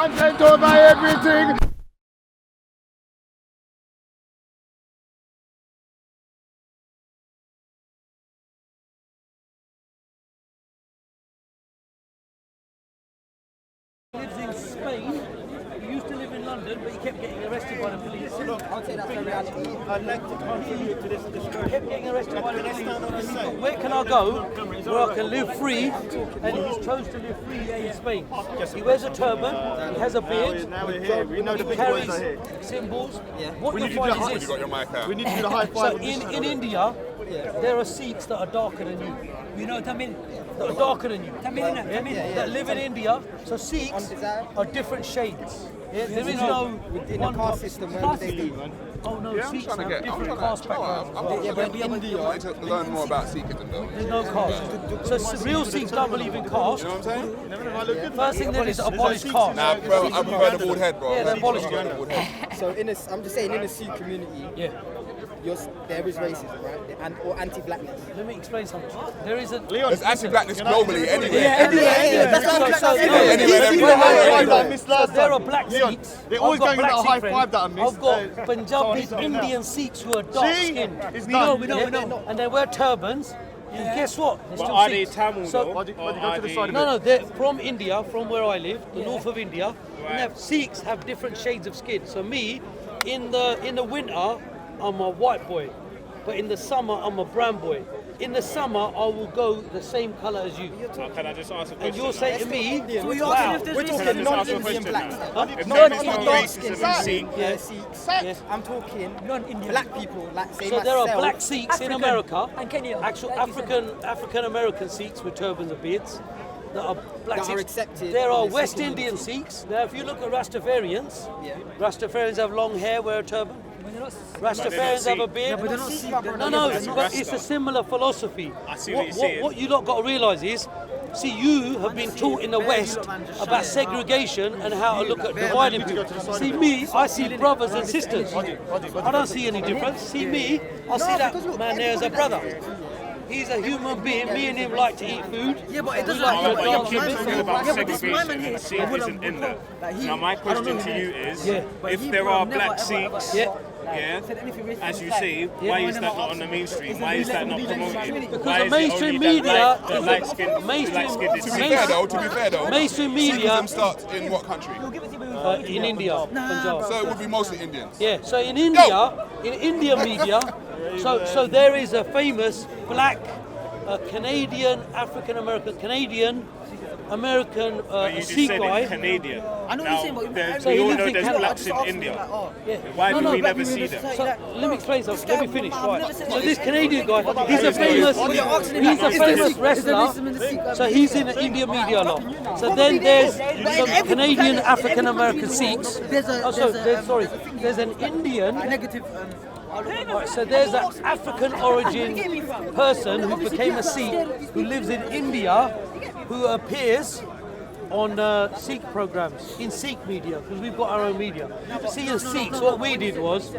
Content over everything. Lives in Spain. He used to live in London, but he kept getting arrested by the police. I'll take that as a reality. I'd like to contribute to this discussion. Kept getting arrested by the police. And he thought, where can I go where I can live free? And he's chose to live free in Spain. He wears a turban, he has a beard, Now we're here. We know the he big boys carries are here. symbols. What We you need to do the find high. is You got your mic out. We need to do the high so five. in India, there are Sikhs that are darker than you. You know Tamil? That are darker than you. Tamil, That live in India. So Sikhs are different shades. There is no Within the one caste system, where would they be? Oh no, Sikhs have I'm different trying caste to backgrounds. Yeah, but in India, I need to learn more about Sikhism though. There's no caste. So real Sikhs don't believe in caste. You know what I'm saying? First thing they do is abolish caste. Nah, bro, I prefer the bald head, bro. Yeah, they abolished I prefer it. the bald head. so I'm just saying, in the Sikh community, Yeah. there is racism, right? Or anti-blackness. Let me explain something. There is a There's anti-blackness globally anyway. That's what I'm So, Anyway, so there are black Sikhs. They're always I've got going with black that high Sikh five that I friends. missed. I've got Punjabi Indian Sikhs who are dark skinned. It's done. we know. And they wear turbans. And guess what? They're still Are they Sikhs. Tamil So- though? Why do you Or go are to the they- side of No, it? no, they're from India, from where I live, the north of India. And they have, Sikhs have different shades of skin. So me, in the winter, I'm a white boy, but in the summer, I'm a brown boy. In the summer, I will go the same colour as you. Can I just ask a question? And you're saying to me, So you're wow, asking if Can I there's just racism, ask a non-Indian question blacks. now? If No, there is not no dark racism skin. in Sikh, Yeah. Sikhs. Yeah. I'm talking non-Indian black people, like say so there are myself. black Sikhs in America, and Kenya. actual African American Sikhs with turbans and beards. That are black That are Sikhs. accepted There are in the West Sikh Indian Sikhs. Now, if you look at Rastafarians, Yeah. Rastafarians have long hair, wear a turban. Rastafarians have a beard. No, but it's a similar philosophy. I see what you're What saying. you lot got to realise is, see, you have been taught in the West about segregation and how to look at dividing people. See me, I see brothers and sisters. I don't see any difference. See me, I see that man there as a brother. He's a human being. Me and him like to eat food. Yeah, but it We doesn't like but to you dance keep a bit. talking about Yeah, but this man segregation here, and Sikh isn't in that. like he- Now my I don't know question to him. you is, Yeah. if there are black Sikhs, Yeah. as you say, why is that not on the mainstream? Why is that not promoted? Because Why the is it mainstream only media the is light-skinned mainstream- To be fair though, Mainstream media Sikhism starts in what country? in India, Punjab. So it would be mostly Indians. Yeah, so in India media, so there is a famous black Canadian, African American, Canadian American But you just Sikh said guy. it's Canadian. I know what you're saying, but So we he all lives know in there's Canada. blacks in India. Yeah. Why do we black never people see in them? the So let me explain something. Let me finish. I've Right. never said So that. this Canadian guy, he's a famous, wrestler. So he's in the Indian media a lot. So then there's some Canadian African American Sikhs. There's an Indian. Right, so there's an African origin person who became a Sikh, who lives in India, who appears on Sikh programs, in Sikh media, because we've got our own media. See, as Sikhs, what we did was,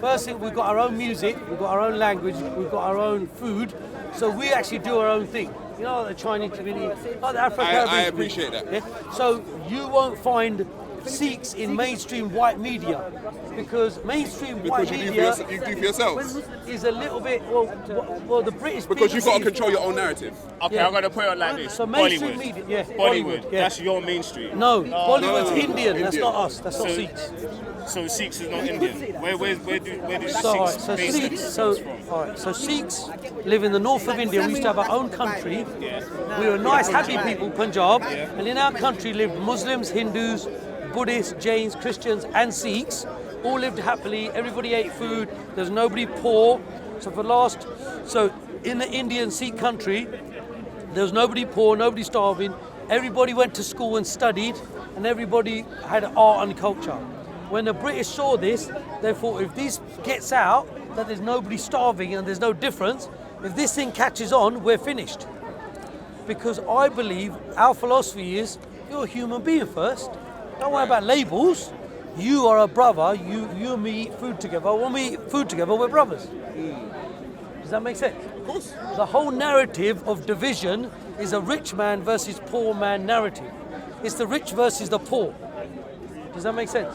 first thing, we've got our own music, we've got our own language, we've got our own food, so we actually do our own thing. You know, the Chinese community, like the African I appreciate that. Yeah? So you won't find Sikhs in mainstream white media, because mainstream white Because you do media for yourselves. is a little bit, well the British Because you've got to BBC control your own narrative. Okay, Yeah. I'm gonna put it like this. So mainstream Bollywood. media, yeah. Bollywood. Yeah. That's your mainstream. No, Bollywood's no, Indian. That's Indian. not us. That's not So- Sikhs. So Sikhs is not Indian. Where do So, all right, Sikhs so basically Sikhs. come So, from? all right, so Sikhs live in the north of India. We used to have our own country. We were nice, happy people, Punjab, and in our country lived Muslims, Hindus, Buddhists, Jains, Christians, and Sikhs. All lived happily. Everybody ate food. There's nobody poor. So in the Indian Sikh country, there was nobody poor, nobody starving. Everybody went to school and studied, and everybody had art and culture. When the British saw this, they thought if this gets out, that there's nobody starving and there's no difference, if this thing catches on, we're finished. Because I believe our philosophy is, you're a human being first. Don't worry about labels. You are a brother, you and me eat food together. When we eat food together, we're brothers. Does that make sense? Of course. The whole narrative of division is a rich man versus poor man narrative. It's the rich versus the poor. Does that make sense?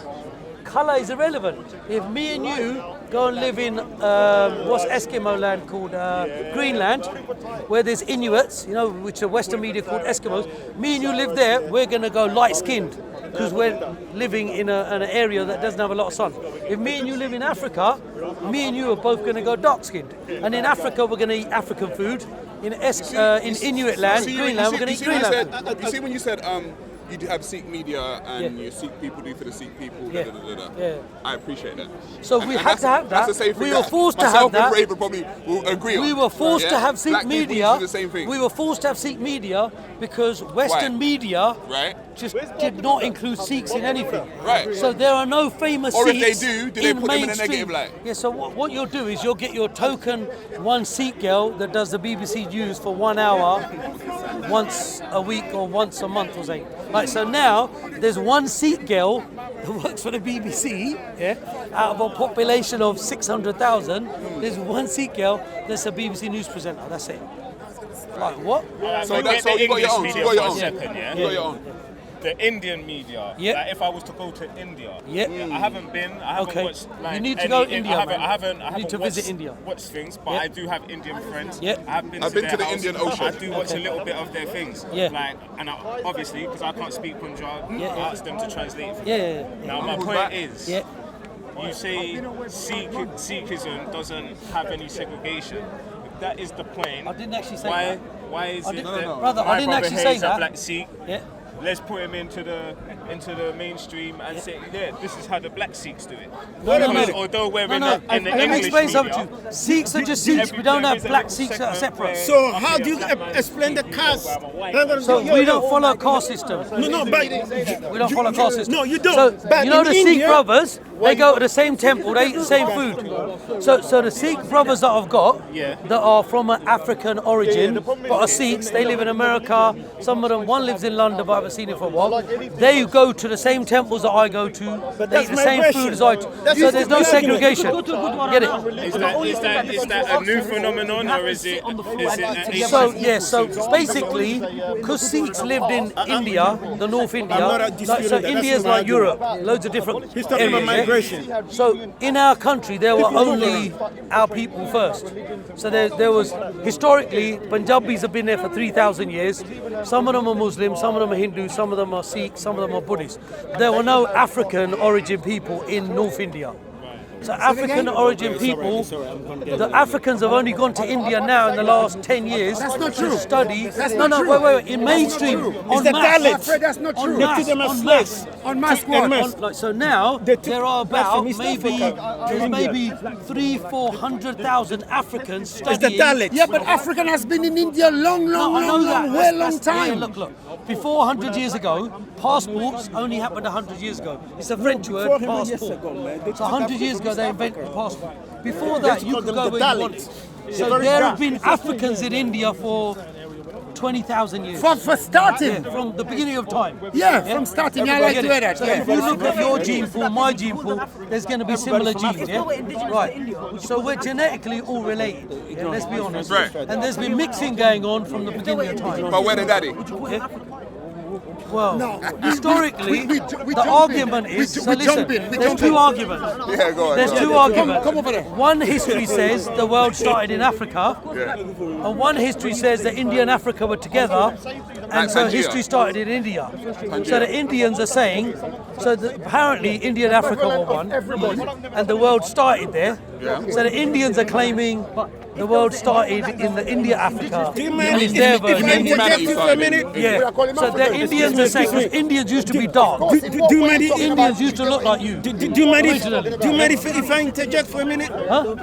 Colour is irrelevant. If me and you go and live in what's Eskimo land called Greenland, where there's Inuits, you know, which are Western media called Eskimos. Me and you live there, we're gonna go light-skinned because we're living in an area that doesn't have a lot of sun. If me and you live in Africa, me and you are both gonna go dark-skinned. And in Africa, we're gonna eat African food. In Inuit land, Greenland, we're gonna eat Greenland food. You see when you said you do have Sikh media and you Sikh people do for the Sikh people. Yeah. Yeah. I appreciate that. So we had to have that. That's the same thing. We were forced to have that. Myself and Raven probably will agree on. We were forced to have Sikh Black people media. do the same thing. We were forced to have Sikh media because Western Why? media Right. just did not include Sikhs in anything. Right. So there are no famous Or if Sikhs they do they in put them in a mainstream. negative light? Yeah, so what you'll do is you'll get your token one Sikh girl that does the BBC News for 1 hour once a week or once a month or something. Right, so now there's one Sikh girl who works for the BBC, out of a population of 600,000, there's one Sikh girl that's a BBC News presenter, that's it. Like what? So you got your own. You got your own. You got your own. The Indian media. Yeah. Like if I was to go to India, Yeah. I haven't been. I haven't Okay. watched. Like, You need to any, go India, I haven't. man. I haven't. I You haven't need to watched, visit India. Watch things, but Yeah. I do have Indian friends. Yeah. I've been I've to been their to the house. Indian Ocean. I do watch a little bit of their things. Yeah. Like, and obviously because I can't speak Punjab, Yeah. I ask them to translate. For me. Yeah. Now my Who's point that? is. Yeah. You say Sikhism doesn't have any segregation. If that is the point. I didn't actually say why, that. Why is it didn't- that Brother, I my didn't brother actually say Hayes, a that. black Sikh? Yeah. Let's put him into the mainstream and say, yeah, this is how the black Sikhs do it. No. Although we're No, in no. the Let me English explain media, something to you. Sikhs are just Sikhs. We don't have black Sikhs that are separate. So how do you explain the caste? So we don't follow a caste system. No, but We don't follow a caste system. No, you don't. So But you know in the Sikh India- brothers, they go to the same temple, they eat the same food. So the Sikh brothers that I've got, that are from an African origin, but are Sikhs, they live in America. Some of them, one lives in London, but I haven't seen it for a while. They go to the same temples that I go to. They eat the same food as I do. So there's no segregation. Get it? Is that a new phenomenon or is it So basically, because Sikhs lived in India, the North India, so India is like Europe, loads of different He's talking about areas, migration. So in our country, there were only our people first. So there was, historically, Punjabis have been there for 3,000 years. Some of them are Muslims, some of them are Hindus, some of them are Sikhs, some of them are Buddhists. There were no African origin people in North India. So African origin people, the Africans have only gone to India now in the last 10 years to study. Wait. In mainstream, on the mass. Dalits. That's not true. They treat them as slaves. On mass what? So now They took there are black about from East Africa to maybe 300,000-400,000 Africans It's the studying. Dalits. Yeah, but African has been in India long time. Look. Before 100 years ago, passports only happened 100 years ago. It's a French word, 400 years passport. ago, man. They So took 100 years ago, they invented the passport. Before that, you called could them go the where you Dalits. wanted. So there have been Africans in India for 20,000 years. For starting. From the beginning of time. Yeah, from starting. I like to hear that. So if you look at your gene pool, my gene pool, there's going to be similar genes, yeah? Right. So we're genetically all related, yeah? Let's be honest. Right. And there's been mixing going on from the beginning of time. But where the daddy? Yeah? Well, historically, we the jump argument in. is, We so listen, jump in. We there's jump two in. arguments. Yeah, go on. There's go on. two arguments. Come over there. One history says the world started in Africa, and one history says that India and Africa were together, and so Tangier. history started in India. So the Indians are saying, apparently India and Africa were one, and the world started there. So the Indians are claiming the world started in the India-Africa. Do you mind It's if their I version. interject you for a minute? Yeah. So the Indians are saying, because Indians used to be dark. Do you mind if- Indians used to look like you. Do you mind Originally. if I interject for a minute? Huh?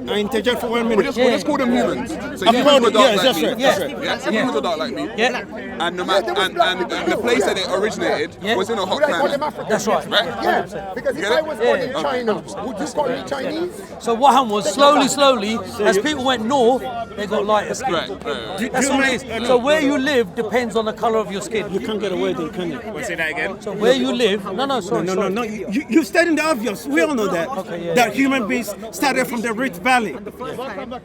I interject for 1 minute. We'll just call them humans. So I'm humans proud were of- dark yes, like that's me. right, that's right. Yeah, so Yeah. humans were dark like me. Yeah. And the place that it originated Yeah. was in a hot Would I call him climate. African? That's right. Right? Yeah, because if Get I it? was born in Yeah. China, would you call me Chinese? So what happened was slowly, as people people went north, they got lighter skin. Right. That's all it is. So where you live depends on the colour of your skin. You can't get away with it, can you? We'll say that again. So where you live, sorry. No. You're stating the obvious. We all know that. Okay, yeah. That human beings started from the Rift Valley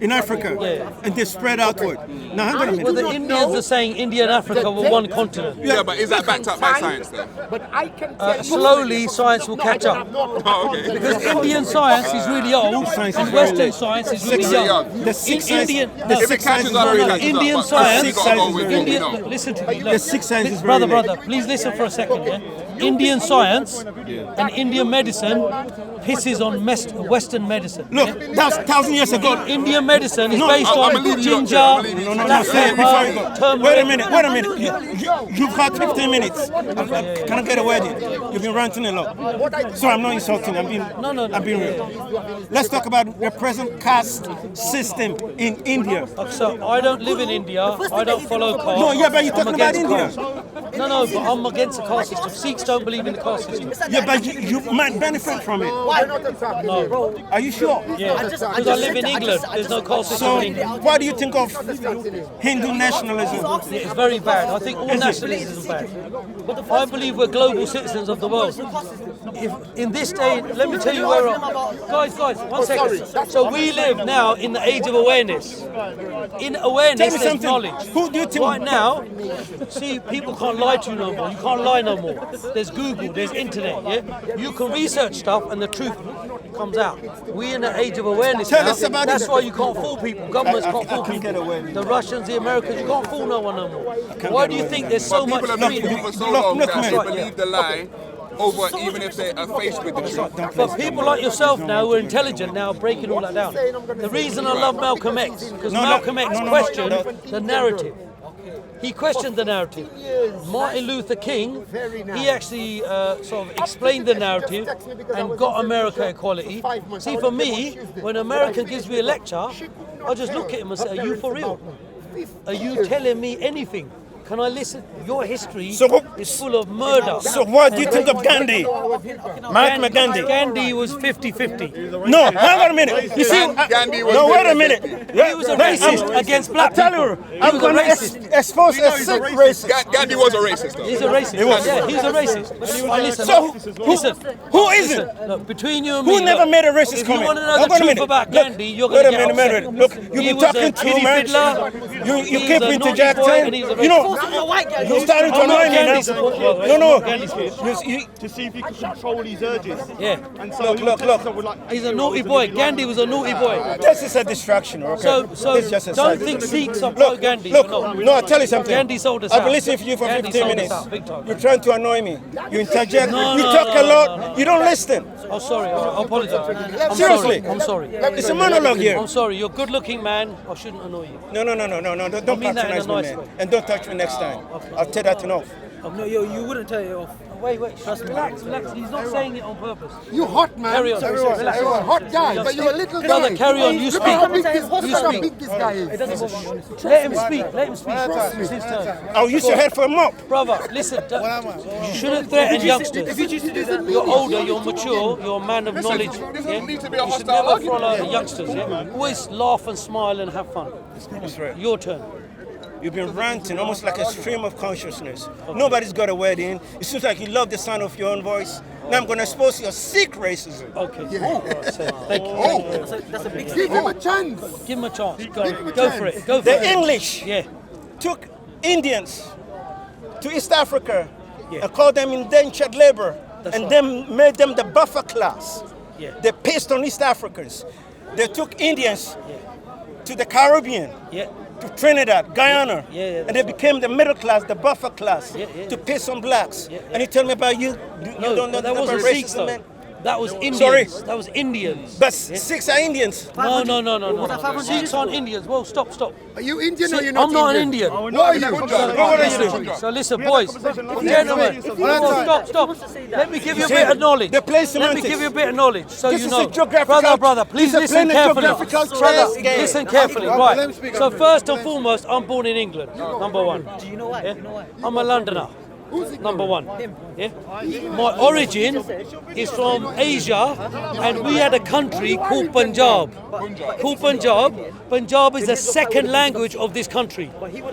in Africa, and they spread outward. Now, hang on a Well, minute. the Indians are saying India and Africa were one continent. Yeah, but is that backed up by science then? But I can tell you Slowly, science will catch up. Oh, okay. Because Indian science is really old, and Western science is really young. The Sikh science, Indian, If it catches up, it catches Indian up. But science, you gotta go with what we Indian, know. listen to me. The Sikh science is brother, very late. please listen for a second. Yeah? Indian science and Indian medicine pisses on Western medicine. Look, that was 1,000 years ago. Indian medicine is No, based I'ma on leave you up ginger, there. I'ma leave you up No, black say it before you pepper, go. turmeric. Wait a minute. You've got 15 minutes. Can I get a word in? You've been ranting a lot. So I'm not insulting. I'm being real. Let's talk about the present caste system in India. So I don't live in India. I don't follow caste. No, yeah, but you're I'm talking about against India. caste. No, but I'm against the caste system. Sikhs don't believe in the caste system. Yeah, but you might benefit from it. Are you sure? Yeah, because I live in England. There's no caste system So, in England. what do you think of Hindu nationalism? Yeah, it's very bad. I think all nationalism is bad. I believe we're global citizens of the world. If in this day, let me tell you where guys, 1 second. So we live now in the age of awareness. In awareness, Tell me there's something. knowledge. Who do you think? Right now, see, people can't lie to you no more. You can't lie no more. There's Google, there's internet, yeah? You can research stuff and the truth comes out. We're in the age of awareness Tell now. us about That's it. why you can't fool people. Governments can't fool can't get people. away with it. The Russians, the Americans, you can't fool no one no more. Why do you think there's so much People have freedom? believed for so Look, long look, that man. they believe the lie over even if they are faced with the truth. But people like yourself now who are intelligent now breaking all that down. The reason I love Malcolm X, because Malcolm X questioned the narrative. He questioned the narrative. Martin Luther King, he actually sort of explained the narrative and got America equality. See, for me, when an American gives me a lecture, I just look at him and say, are you for real? Are you telling me anything? Can I listen? Your history is full of murder. So what do you think of Gandhi? Mahatma Gandhi. Gandhi was 50-50. No, hang on a minute. You see, Gandhi was no, wait a 50-50. minute. He was a racist against black Tell people. you, He I'm was a going to racist. expose a Sikh racist. Gandhi was a racist though. He's a racist. Yeah, he's a racist. Listen, So, listen. who isn't? Listen, look, between you and me, Who never look, made a racist if you comment? want to know Hold the on a truth minute. about Look, Gandhi, you're wait going a to get minute, upset. Look, you've He been was a talking too kiddie much. fiddler. You He keep was a naughty interjecting. boy and he was a You know, racist. you're starting to I'm not annoy me now. Gandhi supporter. No. Gandhi's good. To see if he could control his urges. Yeah. And so Look. He's a naughty boy. Gandhi was a naughty boy. This is a distraction, okay? So It's just a don't side. think Sikhs are pro Gandhi. Look, No. no, I'll tell you something. Gandhi sold us I've out. been listening to you for Gandhi 15 sold us minutes. out, big time. You're trying to annoy me. You interject. No, you no, talk no, a lot. no, no. You don't listen. Oh, sorry. I apologize. I'm Seriously. sorry. I'm sorry. It's a monologue here. I'm sorry. You're a good-looking man. I shouldn't annoy you. No. Don't mean that in a patronize me, nice man. way. And don't touch me next time. I'll take that off. No, you wouldn't tell it off. Wait. Relax. He's not saying it on purpose. You hot, man. Carry on. Relax. You're a hot guy, but you're a little guy. Brother, carry on. You Look how speak. big this guy is. Let him speak. It's his turn. I'll use your head for a mop. Brother, listen. You shouldn't threaten youngsters. You're older. You're mature. You're a man of knowledge. This Yeah? doesn't need to be a You should hostile never argument. follow youngsters. Yeah? Always laugh and smile and have fun. That's right. Your turn. You've been ranting almost like a stream of consciousness. Nobody's got a word in. It seems like you love the sound of your own voice. Now I'm going to expose your Sikh racism. Okay. Right, so, thank you. That's a big Give him a chance. Give him a chance. him Go a for it. Go for The it. English Yeah. took Indians to East Africa Yeah. and called them indentured labor That's and right. then made them the buffer class. Yeah. They pissed on East Africans. They took Indians to the Caribbean, Yeah. to Trinidad, Guyana, Yeah, and they became the middle class, the buffer class, Yeah. to piss on blacks. Yeah. And you tell me about you No, don't know that about wasn't Sikhs racism, though. man. That was Indians. Sorry. That was Indians. But Sikhs are Indians. No. Sikhs aren't Indians. Well, stop. Are you Indian or you're not I'm not an Indian. Why are you? So listen, boys, gentlemen, stop. Let me give you a see, bit of knowledge. they play Let me semantics. give you a bit of knowledge so This you is know. a geographical- Brother, please this is listen a carefully. geographical Brother, chess game. listen carefully. let him Right. speak. So first and foremost, I'm born in England. Number one. Do you know why? Yeah? I'm a Londoner. Number one. Yeah? My origin is from Asia, and we had a country called Punjab. Punjab is the second language of this country.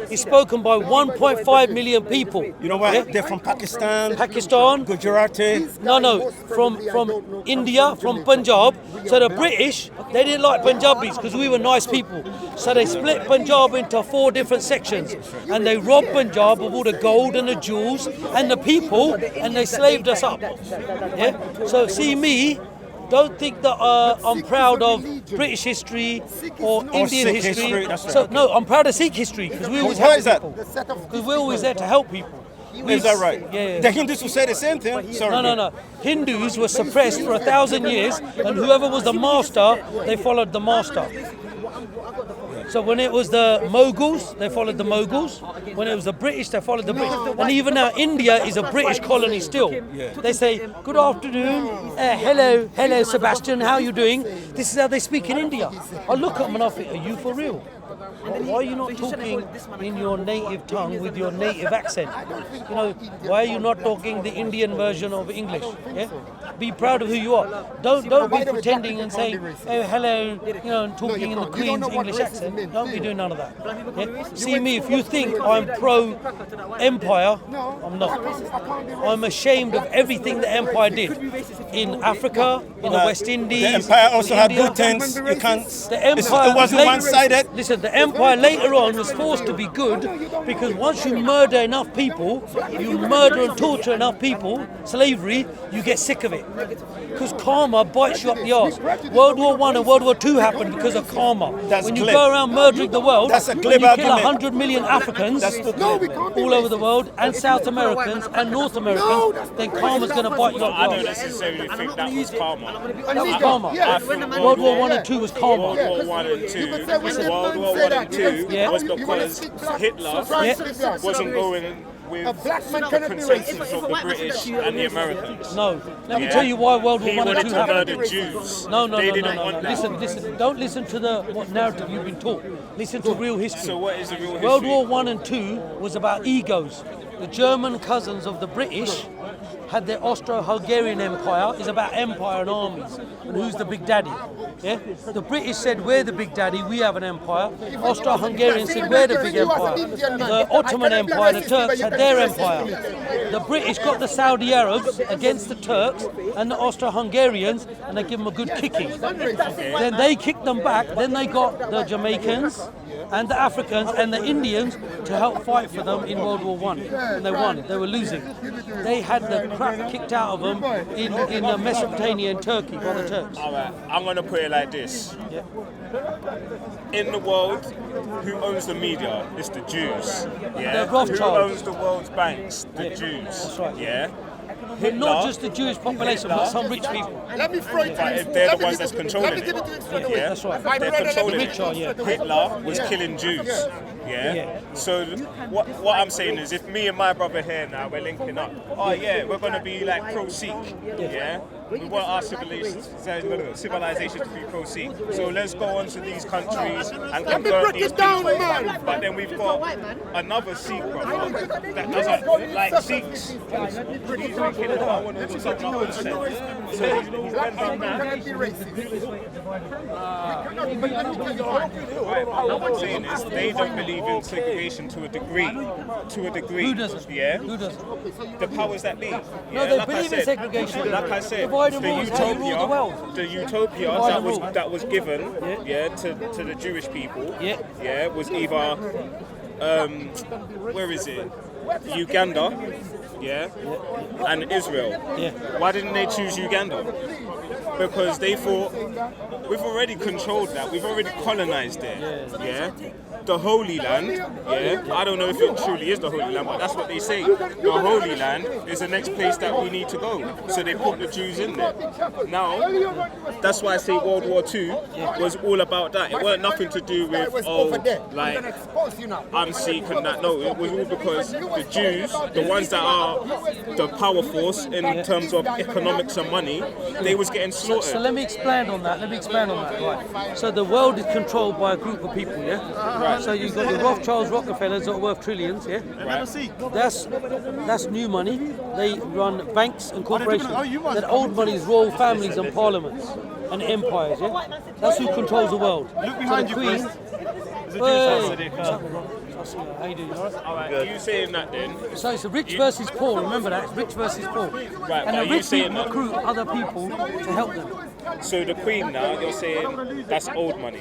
It's spoken by 1.5 million people. You know what? They're from Pakistan, Pakistan, Gujarati. No, from India, from Punjab. So the British, they didn't like Punjabis because we were nice people. So they split Punjab into 4 different sections, and they robbed Punjab of all the gold and the jewels and the people, and they slaved us up. Yeah. So see me. Don't think that I'm proud of British history or Indian Sikh history. history, that's right, So okay. no, I'm proud of Sikh history because we always Why help is that? people. Because we're always there to help people. Is that right? Yeah. The Hindus will say the same thing. Sorry. No. Hindus were suppressed for 1,000 years, and whoever was the master, they followed the master. So when it was the Mughals, they followed the Mughals. When it was the British, they followed the British. And even now, India is a British colony still. They say, good afternoon, hello, Sebastian, how are you doing? This is how they speak in India. I look at them and I think, are you for real? Why are you not talking in your native tongue with your native accent? You know, why are you not talking the Indian version of English? Yeah? Be proud of who you are. Don't be pretending and saying, oh, hello, you know, and talking in the Queen's English accent. Don't be doing none of that. Yeah? See me, if you think I'm pro-empire, I'm not. I'm ashamed of everything the empire did in Africa, in the West Indies. The empire also had India. good things. You can't. The empire It wasn't one-sided. Listen, the empire later on was forced to be good because once you murder enough people, you murder and torture enough people, slavery, you get sick of it. Because karma bites you up the arse. World War I and World War II happened because of karma. When you go around murdering the world, That's a when glib you kill argument. 100 million Africans all over the world, and South Americans and North Americans, then karma's going to bite you I up don't the arse. necessarily think that was karma. That was karma. World War I and II was karma. World War I and II. World War I and II Yeah. was because Hitler wasn't going with A black man the cannot be consensus racist. of the British and the Americans. No, let me tell you why World War He I and wanted II to happened. murder Jews. No. They didn't want that. Listen. Don't listen to the what narrative you've been taught. Listen to real history. So what is the real history? World War I and II was about egos. The German cousins of the British had their Austro-Hungarian Empire. Is about empire and armies and who's the big daddy. Yeah, the British said we're the big daddy. We have an empire. Austro-Hungarians said we're the big empire. The Ottoman Empire, the Turks had their empire. The British got the Saudi Arabs against the Turks and the Austro-Hungarians, and they give them a good kicking. Then they kicked them back. Then they got the Jamaicans and the Africans and the Indians to help fight for them in World War I. And they won. They were losing. They had the crap kicked out of them in Mesopotamia and Turkey by the Turks. All right, I'm going to put it like this. Yeah. In the world, who owns the media? It's the Jews. Yeah. The Rothschilds. Who owns the world's banks? The Yeah, Jews. that's right. Yeah. But not just the Jewish population, but some rich people. Let me throw it But to you. they're Let the me ones give that's it- controlling Let me give it to you straight it. away. Yeah, That's right. My They're brother, let me controlling give rich it. are, yeah. Hitler was killing Jews. Yeah. Yeah. So what I'm saying is, if me and my brother here now we're linking up, oh yeah, we're gonna be like pro-Sikh. Yeah. We want our civilization to be pro-Sikh. So let's go on to these countries and Let me convert break these it down, people. man. But then we've got another Sikh brother that doesn't like Sikhs. He's thinking about one of his own set. So he's Black bending people down. cannot be racist. Right, but what I'm saying is they don't believe in segregation to a degree. Who doesn't? Yeah. Who doesn't? The powers that be. No, Yeah, they like I believe in said- segregation. Like I said, Divide and the rule is how you rule the world. the utopia Divide that and was rule. that was given, Yeah. to the Jewish people, Yeah. was either where is it? Uganda, and Israel. Yeah. Why didn't they choose Uganda? Because they thought we've already controlled that, we've already colonized it. Yeah. The Holy Land, I don't know if it truly is the Holy Land, but that's what they say. The Holy Land is the next place that we need to go. So they put the Jews in there. Now, that's why I say World War II was all about that. It wasn't nothing to do with, like, I'm Sikh and that. No, it was all because the Jews, the ones that are the power force in terms of economics and money, they was getting So slaughtered. let me expand on that. Right. So the world is controlled by a group of people, yeah? Right. So you've got your Rothschilds, Rockefellers that are worth trillions, yeah? That's new money. They run banks and corporations. That old money is royal families and parliaments and empires, yeah? That's who controls the world. Look behind so you, the Queen, please. how you doing? All right? Alright, you saying that then? So it's the rich versus poor. Remember that, it's rich versus poor. Right, and but the you rich saying people that- recruit other people to help them. So the Queen now, you're saying that's old money.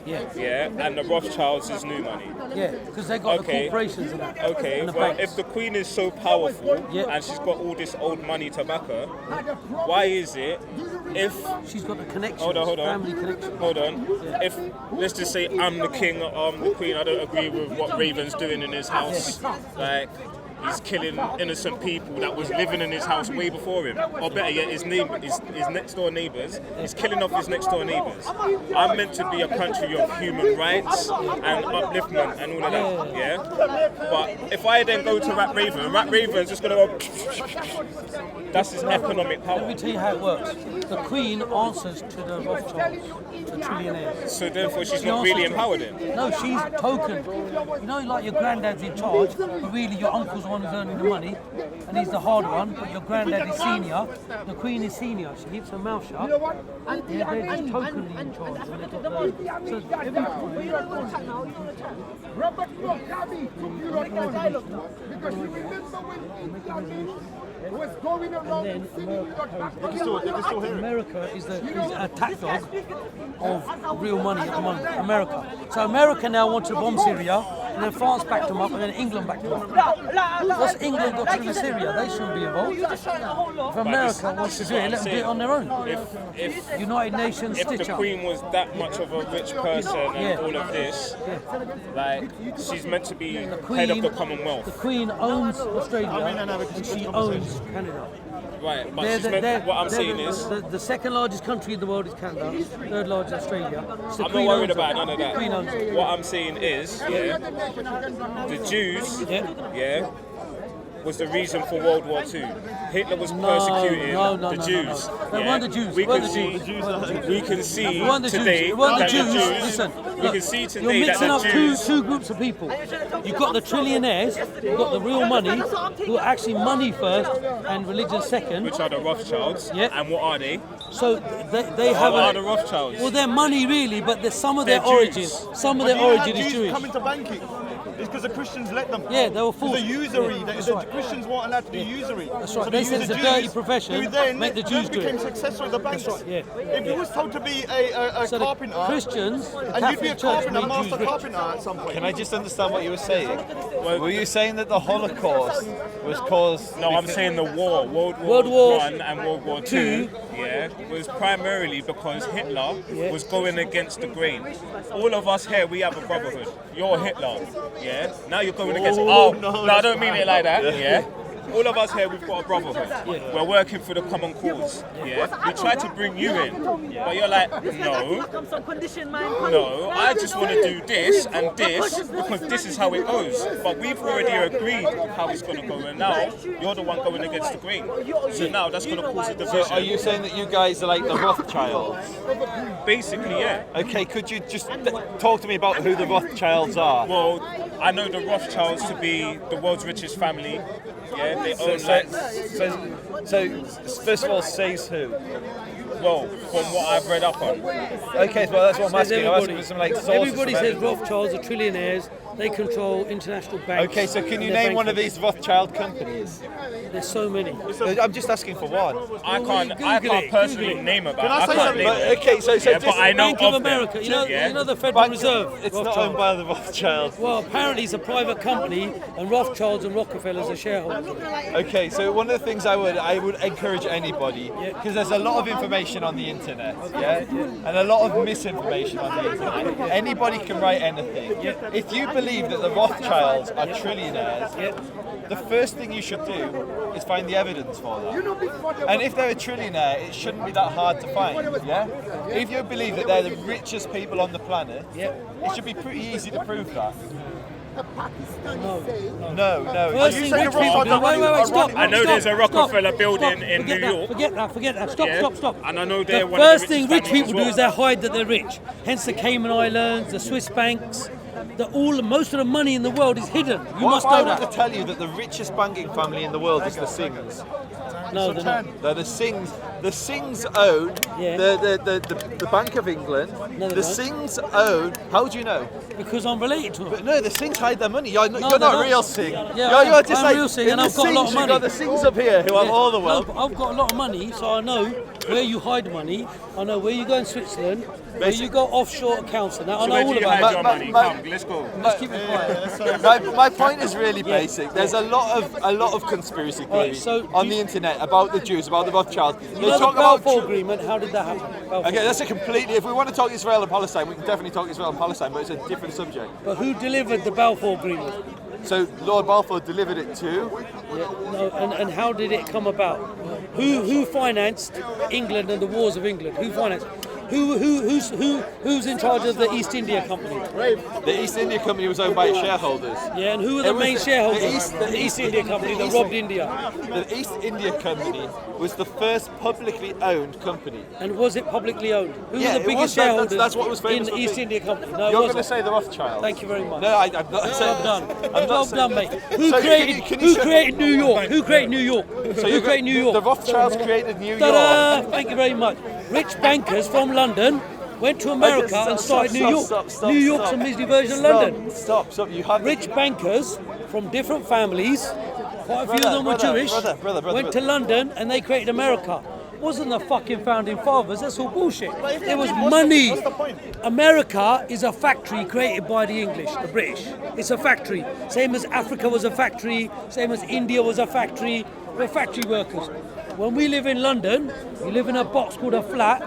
Yeah, Yeah, and the Rothschilds is new money. yeah, because they got Okay. the corporations and that. Okay, and the well, banks. if the Queen is so powerful Yeah. and she's got all this old money to back her, why is it if She's got the connections, hold on, family connections. hold on, if let's just say I'm the king, the Queen, I don't agree with what Raven's doing in his house, like. He's killing innocent people that was living in his house way before him. Or better yet, his next door neighbours. He's killing off his next door neighbours. I'm meant to be a country of human rights and upliftment and all of that, yeah? But if I then go to Rat Raven's just going to go... That's his economic Let power. me tell you how it works. The Queen answers to the Rothschilds, the trillionaires. So therefore she's She not really answers to- empowered him. No, she's token. You know, like your granddad's in charge, but really your uncle's the one who's earning the money, and he's the hard one, but your granddad is senior. The Queen is senior. She keeps her mouth shut. Yeah, they're just tokenly in charge. And they've got so every time, Robert Mugabe took Europe down because you remember when was going around then and singing America is a attack dog of real money at the moment. America. So America now wants to bomb Syria, and then France backed them up, and then England backed them up. What's England got to do with Syria? They shouldn't be involved. If America wants to do it, let them do it on their own. If United Nations, if the stitch up. Queen was that much of a rich person and Yeah. all of this, like she's meant to be head of Queen, the Commonwealth, the Queen owns Australia, and she owns Canada. right? But she's meant, what I'm saying is, the second largest country in the world is Canada, third largest Australia. So I'm not worried about owns none of it. that. The Queen owns it. What I'm saying is, the Jews, was the reason for World War II. Hitler was persecuting the Jews. They weren't the Jews. We They weren't can the see, Jews. we can see They weren't the Jews. today They weren't the that the Jews. Jews. Listen, We look, can see you're today that mixing up the Jews. two groups of people. You've got the trillionaires, you've got the real money, who are actually money first and religion second. Which are the Rothschilds, Yeah. and what are they? So they have What are the Rothschilds? well, they're money really, but there's some of their They're origin. Jews. Some of their origin is Jews Jewish. coming to banking. It's because the Christians let them. Yeah, they were It's forced. a usury. Yeah, the that's right. Christians weren't allowed to do usury. That's right. So They they said use it's the a dirty Jews, profession, who then make the Jews do became it. successful with the banks. right, yeah. If you was told to be a So the carpenter, Christians, the and you'd be a Catholic Church carpenter, made Jews master rich. carpenter at some point. Can I just understand what you were saying? Were you saying that the Holocaust was caused? No, I'm saying the war, World World War War I and World War II, was primarily because Hitler was going against the grain. All of us here, we have a brotherhood. You're Hitler, yeah? Now you're going against, no, I don't mean it like that, yeah? All of us here, we've got a brotherhood. We're working for the common cause, yeah? We try to bring you in, but you're like, no, I just want to do this and this because this is how it goes. But we've already agreed how it's going to go, and now you're the one going against the grain. So now that's going to cause a division. So are you saying that you guys are like the Rothschilds? Basically, yeah. Okay, could you just talk to me about who the Rothschilds are? Well, I know the Rothschilds to be the world's richest family. Yeah, they own So first of all, says who? well, from what I've read up on. Okay, well that's what I'm asking. I'm asking Everybody, for some like sources. everybody from says everybody. Rothschilds are trillionaires. They control international banks. Okay, so can you and their name one of bankers. these Rothschild companies? There's so many. I'm just asking for one. I can't Google it, personally Google it. name about. Can I say can't something? name it. Okay, so Yeah, but I know Bank of them. America. You know, Yeah. you know the Federal Bank- Reserve. It's not Rothschild. owned by the Rothschilds. Well, apparently it's a private company, and Rothschilds and Rockefellers are shareholders. Okay, so one of the things I would encourage anybody, because there's a lot of information on the internet, yeah, and a lot of misinformation on the internet. Anybody can write anything. If you believe that the Rothschilds are trillionaires, the first thing you should do is find the evidence for that. And if they're a trillionaire, it shouldn't be that hard to find, yeah? If you believe that they're the richest people on the planet, it should be pretty easy to prove that. No. First thing rich people do. Wait, stop. I know stop, there's a Rockefeller stop, building stop. in Forget New that, York. Forget that. Stop, Yeah. stop. And I know they're The one of the first thing richest rich families people as do is well. they hide that they're rich. Hence the Cayman Islands, the Swiss banks, that most of the money in the world is hidden. You What must if I know want that. to tell you that the richest banking family in the world is the Singhs? No, they're not. They're the Singhs. The Singhs own Yeah. the Bank of England. No, they The don't. Singhs own. How do you know? Because I'm related to them. But no, the Singhs hide their money. You're they're not not. real Singh. Yeah, you're just I'm like real Singh in and the I've got a lot of Singhs, money. You've got the Singhs up here who have Yeah. all the wealth. No, I've got a lot of money, so I know where you hide money. I know where you go in Switzerland, where you go offshore accounts and that. I know Where all do you about hide it. your money? Come, let's go. Let's keep it quiet. My point is really basic. There's a lot of conspiracy theories so on the internet about the Jews, about the Rothschilds. You They know talk the about Balfour Agreement, how did that happen? Balfour. Okay, that's a completely. If we want to talk Israel and Palestine, we can definitely talk Israel and Palestine, but it's a different subject. But who delivered the Balfour Agreement? So Lord Balfour delivered it to. Yeah, no, and how did it come about? Who financed England and the wars of England? Who financed? Who's in charge of the East India Company? The East India Company was owned by its shareholders. Yeah, and who were the It was main the- shareholders? the The East India Company that robbed India. The East India Company was the first publicly owned company. And was it publicly owned? Who Yeah, were it the biggest was. That's- shareholders that's what was famous in the for East being- India Company? No, it You're going wasn't. to say the Rothschilds. Thank you very much. No, I'm not Job saying. done. I'm not Job saying done, mate. Who So created? can you Who show- created New York? Who created New York? So Who created New York? The Rothschilds created New York. Ta-da! Thank you very much. Rich bankers from London went to America stop, and stop, started New York. stop, New York's stop. a Disney version of Stop, London. Stop. You have Rich bankers from different families, quite a few of Brother, them were brother, Jewish, brother, went to London and they created America. Wasn't the fucking founding fathers, that's all bullshit. It was money. What's the point? America is a factory created by the English, the British. It's a factory. Same as Africa was a factory, same as India was a factory. We're factory workers. When we live in London, you live in a box called a flat,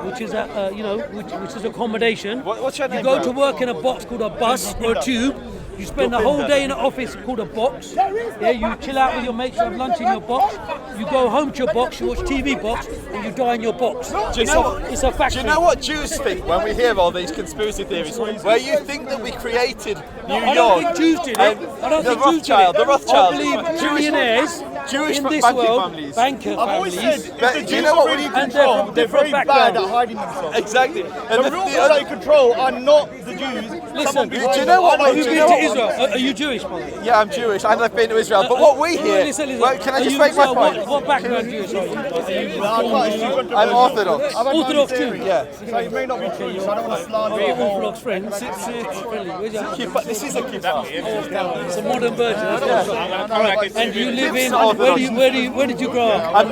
which is which is accommodation. What's your name, You go bro? to work in a box called a bus or a tube. You spend the whole day in an office called a box. Yeah, you chill out with your mates, you have lunch in your box. You go home to your box, you watch TV box, and you die in your box. It's a Do factory. you know what Jews think when we hear all these conspiracy theories? Where you think that we created New York? I don't think Jews did it. and I don't the think Jews did Rothschild, it. the Rothschilds. I believe billionaires Jewish in this banking world, families. banker I've always families. said, But if the do you Jews know are what really we- and they're control, from they're very different bad at backgrounds. hiding themselves. Exactly. The real people that control are not the Jews. Listen, do you know what- Have do you you been know to what- Israel? Are you Jewish, by the way? Yeah, I'm Jewish and I've been to Israel. But what we hear, Listen. well, can I Are just you- make my so point? What background Jewish are you? I'm Orthodox. Orthodox Jew. Yeah. So it may not be true, so I don't want to slander I've got you. Orthodox friends. Friendly. Where's your Kippah. This is a kippah. It's a modern version. And you live in. Where did you grow up? I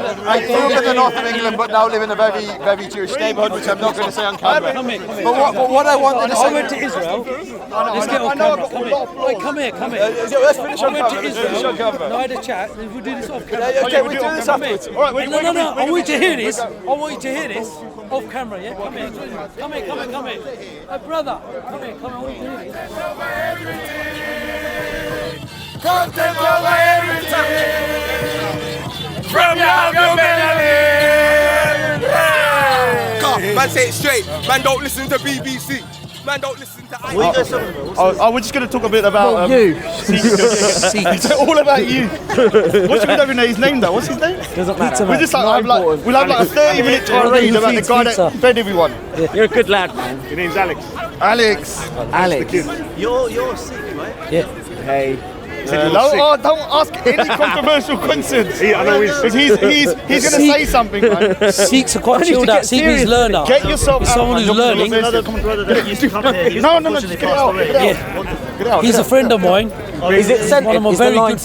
grew up in the north of England, but now live in a very, very Jewish neighbourhood, which I'm not going to say on camera. Come here. But what I wanted to I say. went to Israel. Let's get off camera. Come here. Wait, come here. Let's finish I on went to camera. Let's finish on Israel. camera. No, I had a chat. We'll do this off camera. Okay, we do this afterwards. All right, wait, No. I want you to hear this. I want you to hear this off camera. Yeah, come here. Come here. Hey, brother, come here. I want you to hear this. Come take over everything from your belly. Man, say it straight. Man, don't listen to BBC. Man, don't listen to We're just going to talk a bit about you. It's all about you. What should we do with his name though? What's his name? Doesn't matter. We'll just we'll have like a 30-minute tirade about the guy that fed everyone. You're a good lad, man. Your name's Alex. Alex. You're Sikh, right? Yeah. Hey. Don't ask any controversial questions. I know he's going to say something, man. Sikhs are quite chilled out. Sikh means learner. Get yourself It's out. someone who's learning. No, just get it out. Yeah. He's a friend of mine. Is it One of my very good friends.